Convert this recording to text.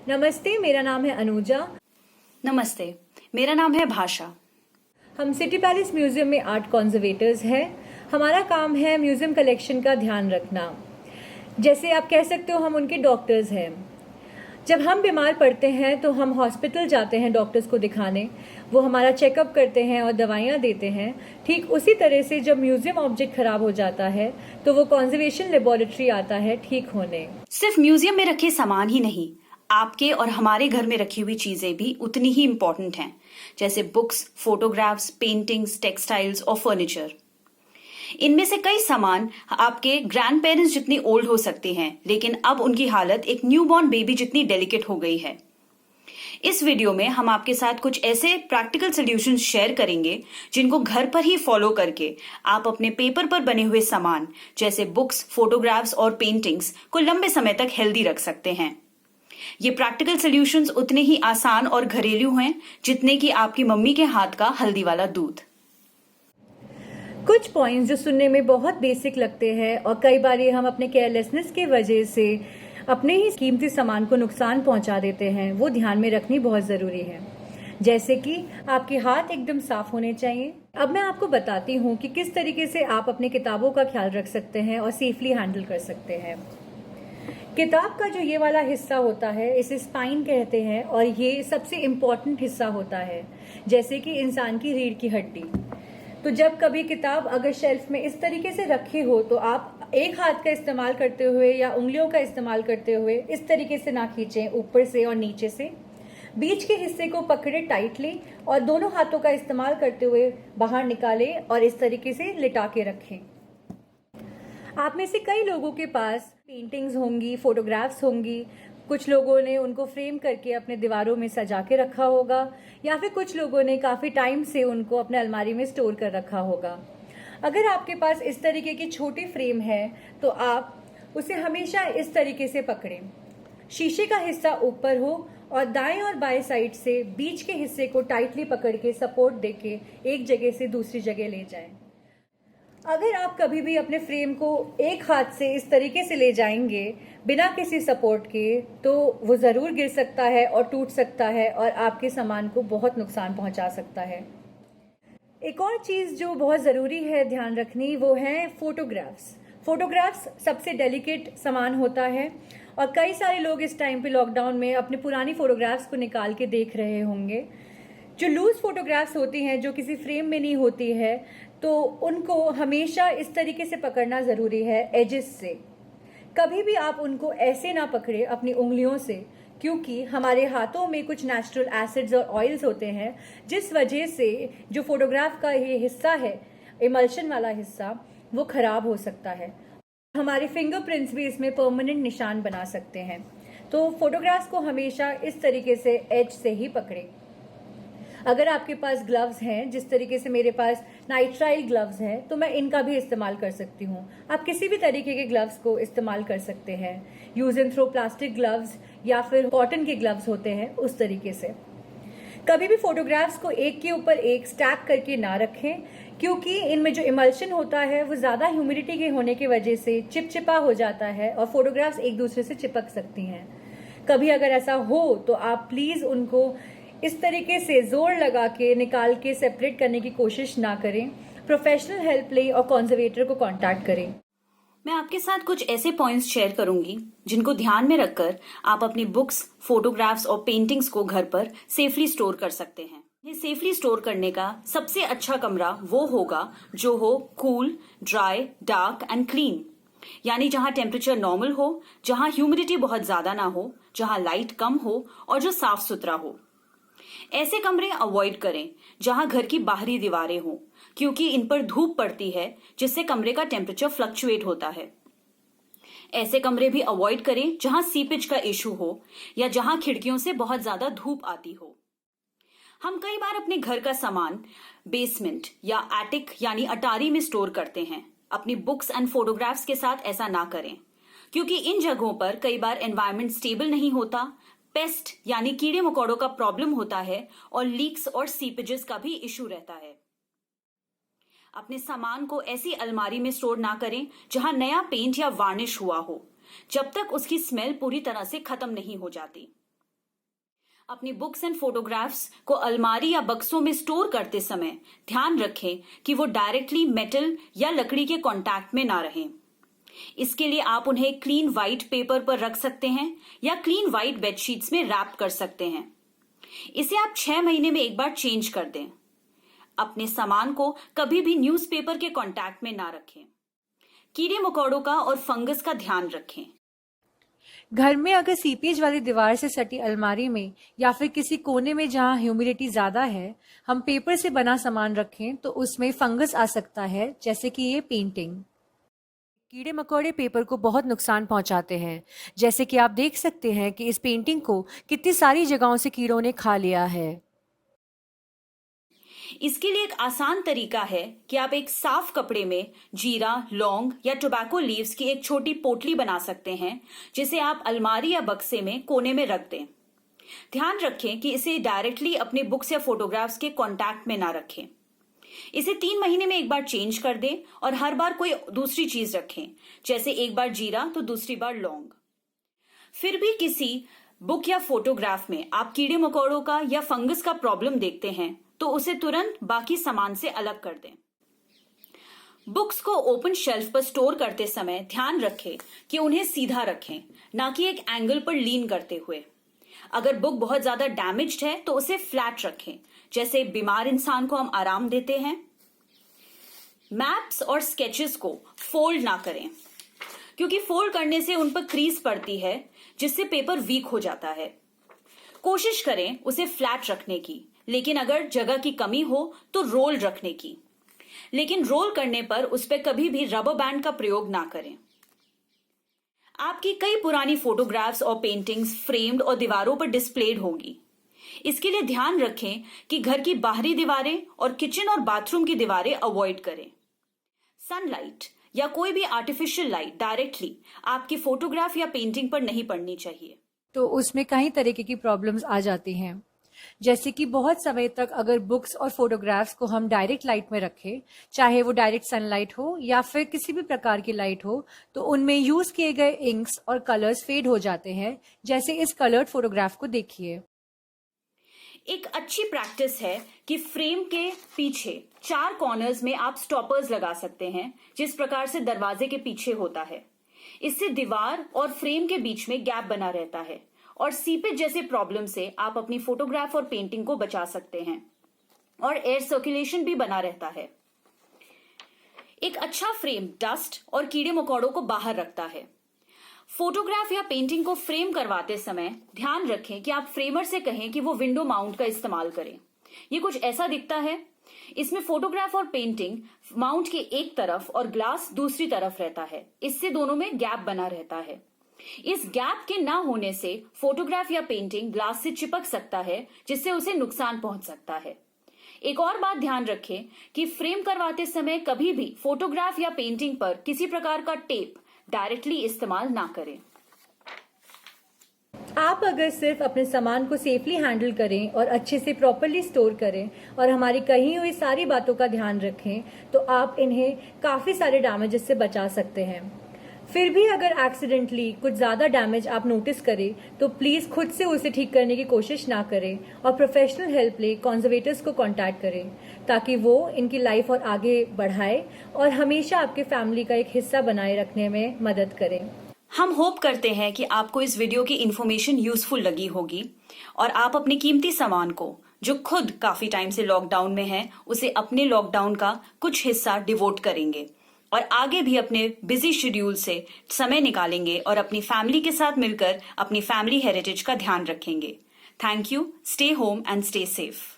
नमस्ते, मेरा नाम है अनुजा। नमस्ते, मेरा नाम है भाषा। हम सिटी पैलेस म्यूज़ियम में आर्ट कंजर्वेटर्स हैं। हमारा काम है म्यूज़ियम कलेक्शन का ध्यान रखना। जैसे आप कह सकते हो, हम उनके डॉक्टर्स हैं। जब हम बीमार पड़ते हैं तो हम हॉस्पिटल जाते हैं डॉक्टर्स को दिखाने। वो हमारा चेकअप करते हैं और दवाइयाँ देते हैं। ठीक उसी तरह से जब म्यूज़ियम ऑब्जेक्ट ख़राब हो जाता है तो वो कंजर्वेशन लेबोरेटरी आता है ठीक होने। सिर्फ म्यूजियम में रखे सामान ही नहीं, आपके और हमारे घर में रखी हुई चीजें भी उतनी ही इम्पोर्टेंट हैं, जैसे बुक्स, फोटोग्राफ्स, पेंटिंग्स, टेक्सटाइल्स और फर्नीचर। इनमें से कई सामान आपके ग्रैंड पेरेंट्स जितनी ओल्ड हो सकते हैं, लेकिन अब उनकी हालत एक न्यूबॉर्न बेबी जितनी डेलिकेट हो गई है। इस वीडियो में हम आपके साथ कुछ ऐसे प्रैक्टिकल सॉल्यूशंस शेयर करेंगे जिनको घर पर ही फॉलो करके आप अपने पेपर पर बने हुए सामान जैसे बुक्स, फोटोग्राफ्स और पेंटिंग्स को लंबे समय तक हेल्दी रख सकते हैं। ये प्रैक्टिकल सॉल्यूशंस उतने ही आसान और घरेलू हैं जितने कि आपकी मम्मी के हाथ का हल्दी वाला दूध। कुछ पॉइंट्स जो सुनने में बहुत बेसिक लगते हैं और कई बार ये हम अपने केयरलेसनेस की वजह से अपने ही कीमती सामान को नुकसान पहुंचा देते हैं, वो ध्यान में रखनी बहुत ज़रूरी है। जैसे कि आपके हाथ एकदम साफ होने चाहिए। अब मैं आपको बताती हूँ कि किस तरीके से आप अपने किताबों का ख्याल रख सकते हैं और सेफली हैंडल कर सकते हैं। किताब का जो ये वाला हिस्सा होता है इसे स्पाइन कहते हैं और ये सबसे इम्पॉर्टेंट हिस्सा होता है, जैसे कि इंसान की रीढ़ की हड्डी। तो जब कभी किताब अगर शेल्फ में इस तरीके से रखी हो तो आप एक हाथ का इस्तेमाल करते हुए या उंगलियों का इस्तेमाल करते हुए इस तरीके से ना खींचें, ऊपर से और नीचे से। बीच के हिस्से को पकड़े टाइटली और दोनों हाथों का इस्तेमाल करते हुए बाहर निकालें और इस तरीके से लिटा के रखें। आप में से कई लोगों के पास पेंटिंग्स होंगी, फोटोग्राफ्स होंगी। कुछ लोगों ने उनको फ्रेम करके अपने दीवारों में सजा के रखा होगा या फिर कुछ लोगों ने काफ़ी टाइम से उनको अपने अलमारी में स्टोर कर रखा होगा। अगर आपके पास इस तरीके की छोटी फ्रेम है तो आप उसे हमेशा इस तरीके से पकड़ें। शीशे का हिस्सा ऊपर हो और दाएं और बाएं साइड से बीच के हिस्से को टाइटली पकड़ के सपोर्ट देके एक जगह से दूसरी जगह ले जाएं। अगर आप कभी भी अपने फ्रेम को एक हाथ से इस तरीके से ले जाएंगे बिना किसी सपोर्ट के तो वो ज़रूर गिर सकता है और टूट सकता है और आपके सामान को बहुत नुकसान पहुंचा सकता है। एक और चीज़ जो बहुत ज़रूरी है ध्यान रखनी, वो है फोटोग्राफ्स। फोटोग्राफ्स सबसे डेलिकेट सामान होता है और कई सारे लोग इस टाइम पे लॉकडाउन में अपने पुरानी फोटोग्राफ्स को निकाल के देख रहे होंगे। जो लूज फोटोग्राफ्स होती हैं, जो किसी फ्रेम में नहीं होती है, तो उनको हमेशा इस तरीके से पकड़ना ज़रूरी है, एजेस से। कभी भी आप उनको ऐसे ना पकड़े अपनी उंगलियों से, क्योंकि हमारे हाथों में कुछ नेचुरल एसिड्स और ऑयल्स होते हैं, जिस वजह से जो फोटोग्राफ का ये हिस्सा है, इमल्शन वाला हिस्सा, वो ख़राब हो सकता है। हमारे फिंगरप्रिंट्स भी इसमें परमानेंट निशान बना सकते हैं। तो फोटोग्राफ्स को हमेशा इस तरीके से एज से ही पकड़ें। अगर आपके पास ग्लव्स हैं, जिस तरीके से मेरे पास नाइट्राइल ग्लव्स हैं, तो मैं इनका भी इस्तेमाल कर सकती हूँ। आप किसी भी तरीके के ग्लव्स को इस्तेमाल कर सकते हैं। Use and throw plastic gloves या फिर कॉटन के ग्लव्स होते हैं, उस तरीके से। कभी भी फोटोग्राफ्स को एक के ऊपर एक स्टैक करके ना रखें, क्योंकि इनमें जो इमल्शन होता है वो ज़्यादा ह्यूमिडिटी के होने की वजह से चिपचिपा हो जाता है और फोटोग्राफ्स एक दूसरे से चिपक सकती हैं। कभी अगर ऐसा हो तो आप प्लीज़ उनको इस तरीके से जोर लगा के निकाल के सेपरेट करने की कोशिश ना करें। प्रोफेशनल हेल्प लें और कंजर्वेटर को कांटेक्ट करें। मैं आपके साथ कुछ ऐसे पॉइंट्स शेयर करूंगी जिनको ध्यान में रखकर आप अपनी बुक्स, फोटोग्राफ्स और पेंटिंग्स को घर पर सेफली स्टोर कर सकते हैं। ये सेफली स्टोर करने का सबसे अच्छा कमरा वो होगा जो हो cool, dry, dark and clean. यानी जहां टेम्परेचर नॉर्मल हो, जहां ह्यूमिडिटी बहुत ज्यादा ना हो, जहां लाइट कम हो और जो साफ सुथरा हो। ऐसे कमरे अवॉइड करें जहां घर की बाहरी दीवारें हों, क्योंकि इन पर धूप पड़ती है जिससे कमरे का टेम्परेचर फ्लक्चुएट होता है। ऐसे कमरे भी अवॉइड करें जहां सीपेज का इशू हो या जहां खिड़कियों से बहुत ज्यादा धूप आती हो। हम कई बार अपने घर का सामान बेसमेंट या एटिक यानी अटारी में स्टोर करते हैं। अपनी बुक्स एंड फोटोग्राफ्स के साथ ऐसा ना करें, क्योंकि इन जगहों पर कई बार एनवायरनमेंट स्टेबल नहीं होता, पेस्ट यानी कीड़े मकोड़ों का प्रॉब्लम होता है और लीक्स और सीपेजेस का भी इशू रहता है। अपने सामान को ऐसी अलमारी में स्टोर ना करें जहां नया पेंट या वार्निश हुआ हो, जब तक उसकी स्मेल पूरी तरह से खत्म नहीं हो जाती। अपनी बुक्स एंड फोटोग्राफ्स को अलमारी या बक्सों में स्टोर करते समय ध्यान रखें कि वो डायरेक्टली मेटल या लकड़ी के कांटेक्ट में ना रहें। इसके लिए आप उन्हें क्लीन व्हाइट पेपर पर रख सकते हैं या क्लीन व्हाइट बेडशीट्स में रैप कर सकते हैं। इसे आप 6 महीने में एक बार चेंज कर दें। अपने सामान को कभी भी न्यूज़पेपर के कांटेक्ट में ना रखें। कीड़े मकोड़ों का और फंगस का ध्यान रखें। घर में अगर सीपेज वाली दीवार से सटी अलमारी में या फिर किसी कोने में जहां ह्यूमिडिटी ज्यादा है हम पेपर से बना सामान रखें तो उसमें फंगस आ सकता है, जैसे कि ये पेंटिंग। कीड़े मकोड़े पेपर को बहुत नुकसान पहुंचाते हैं। जैसे कि आप देख सकते हैं कि इस पेंटिंग को कितनी सारी जगहों से कीड़ों ने खा लिया है। इसके लिए एक आसान तरीका है कि आप एक साफ कपड़े में जीरा, लौंग या टोबैको लीव्स की एक छोटी पोटली बना सकते हैं, जिसे आप अलमारी या बक्से में कोने में रख दें। ध्यान रखें कि इसे डायरेक्टली अपने बुक्स या फोटोग्राफ्स के कांटेक्ट में ना रखें। इसे 3 महीने में एक बार चेंज कर दें और हर बार कोई दूसरी चीज रखें, जैसे एक बार जीरा तो दूसरी बार लौंग। फिर भी किसी बुक या फोटोग्राफ में आप कीड़े मकोड़ों का या फंगस का प्रॉब्लम देखते हैं तो उसे तुरंत बाकी सामान से अलग कर दें। बुक्स को ओपन शेल्फ पर स्टोर करते समय ध्यान रखें कि उन्हें सीधा रखें, ना कि एक एंगल पर लीन करते हुए। अगर बुक बहुत ज्यादा डैमेज्ड है तो उसे फ्लैट रखें, जैसे बीमार इंसान को हम आराम देते हैं। मैप्स और स्केचेस को फोल्ड ना करें, क्योंकि फोल्ड करने से उन पर क्रीज पड़ती है, जिससे पेपर वीक हो जाता है। कोशिश करें उसे फ्लैट रखने की, लेकिन अगर जगह की कमी हो तो रोल रखने की। लेकिन रोल करने पर उस पर कभी भी रबर बैंड का प्रयोग ना करें। आपकी कई पुरानी फोटोग्राफ्स और पेंटिंग्स फ्रेम्ड और दीवारों पर डिस्प्लेड होंगी। इसके लिए ध्यान रखें कि घर की बाहरी दीवारें और किचन और बाथरूम की दीवारें अवॉइड करें। सनलाइट या कोई भी आर्टिफिशियल लाइट डायरेक्टली आपकी फोटोग्राफ या पेंटिंग पर नहीं पड़नी चाहिए। तो उसमें कई तरीके की प्रॉब्लम्स आ जाती हैं, जैसे कि बहुत समय तक अगर बुक्स और फोटोग्राफ्स को हम डायरेक्ट लाइट में रखें, चाहे वो डायरेक्ट सनलाइट हो या फिर किसी भी प्रकार की लाइट हो, तो उनमें यूज किए गए इंक्स और कलर्स फेड हो जाते हैं। जैसे इस कलर्ड फोटोग्राफ को देखिए। एक अच्छी प्रैक्टिस है कि फ्रेम के पीछे 4 कॉर्नर्स में आप स्टॉपर्स लगा सकते हैं, जिस प्रकार से दरवाजे के पीछे होता है। इससे दीवार और फ्रेम के बीच में गैप बना रहता है और सीपेज जैसे प्रॉब्लम से आप अपनी फोटोग्राफ और पेंटिंग को बचा सकते हैं और एयर सर्कुलेशन भी बना रहता है। एक अच्छा फ्रेम डस्ट और कीड़े मकोड़ों को बाहर रखता है। फोटोग्राफ या पेंटिंग को फ्रेम करवाते समय ध्यान रखें कि आप फ्रेमर से कहें कि वो विंडो माउंट का इस्तेमाल करें। ये कुछ ऐसा दिखता है। इसमें फोटोग्राफ और पेंटिंग माउंट के एक तरफ और ग्लास दूसरी तरफ रहता है। इससे दोनों में गैप बना रहता है। इस गैप के ना होने से फोटोग्राफ या पेंटिंग ग्लास से चिपक सकता है, जिससे उसे नुकसान पहुंच सकता है। एक और बात ध्यान रखें कि फ्रेम करवाते समय कभी भी फोटोग्राफ या पेंटिंग पर किसी प्रकार का टेप डायरेक्टली इस्तेमाल ना करें। आप अगर सिर्फ अपने सामान को सेफली हैंडल करें और अच्छे से प्रॉपरली स्टोर करें और हमारी कही हुई सारी बातों का ध्यान रखें, तो आप इन्हें काफ़ी सारे डैमेजेस से बचा सकते हैं। फिर भी अगर एक्सीडेंटली कुछ ज़्यादा डैमेज आप नोटिस करें तो प्लीज़ खुद से उसे ठीक करने की कोशिश ना करें और प्रोफेशनल हेल्प ले कंजर्वेटर्स को कांटेक्ट करें, ताकि वो इनकी लाइफ और आगे बढ़ाए और हमेशा आपके फैमिली का एक हिस्सा बनाए रखने में मदद करें। हम होप करते हैं कि आपको इस वीडियो की इन्फॉर्मेशन यूजफुल लगी होगी और आप अपने कीमती सामान को, जो खुद काफी टाइम से लॉकडाउन में है, उसे अपने लॉकडाउन का कुछ हिस्सा डिवोट करेंगे और आगे भी अपने बिजी शेड्यूल से समय निकालेंगे और अपनी फैमिली के साथ मिलकर अपनी फैमिली हेरिटेज का ध्यान रखेंगे। Thank you. Stay home and stay safe.